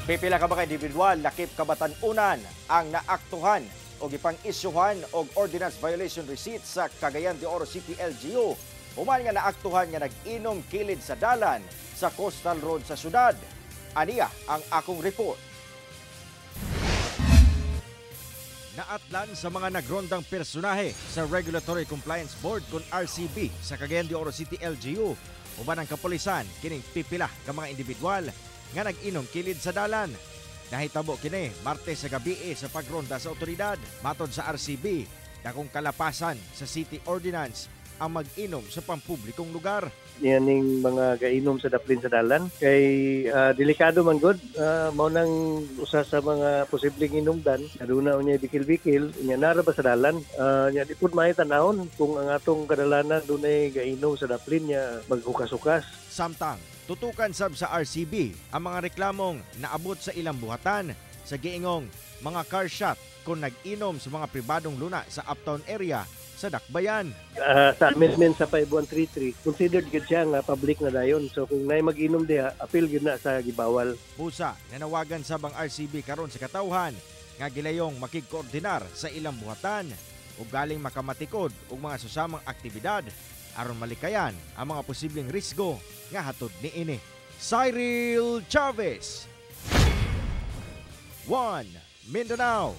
Pipila ka mga individual lakip kabatan-unan ang naaktuhan o ipang-isyuhan og ordinance violation receipt sa Cagayan de Oro City LGU. Human nga naaktuhan nga nag-inom kilid sa dalan sa Coastal Road sa syudad. Aniya ang akong report. Naatlan sa mga nagrondang personahe sa Regulatory Compliance Board kung RCB sa Cagayan de Oro City LGU. Uban ang kapulisan kining pipila ka mga individual nga nag-inom kilid sa dalan. Nahitabo kini Martes sa gabi sa pagronda sa otoridad. Matod sa RCB, dakong kalapasan sa City Ordinance ang mag-inom sa pampublikong lugar. Yan yung mga gainom sa daplin sa dalan. Kay delikado man god, mao nang usa sa mga posibleng inumdan. Aduna unya bikil-bikil, nya nara ba sa dalan. Nya di pud may tanahon kung ang atong kadalanan dunay gainom sa daplin nya maghukas-hukas. Samtang tutukan sab sa RCB ang mga reklamong naabot sa ilang buhatan sa giingong mga car shot kung nag-inom sa mga pribadong luna sa uptown area sa Dakbayan. Sa amendment sa 5133, considered gid siya nga public na dayon. So kung nay mag-inom diha, appeal gid na sa gibawal. Busa, nanawagan sa bang RCB karon sa katawhan nga gilayong makigkoordinar sa ilang buhatan ug galing makamatikod og mga susamang aktibidad aron malikayan ang mga posibleng risgo nga hatod niini. Cyril Chavez, 1 Mindanao.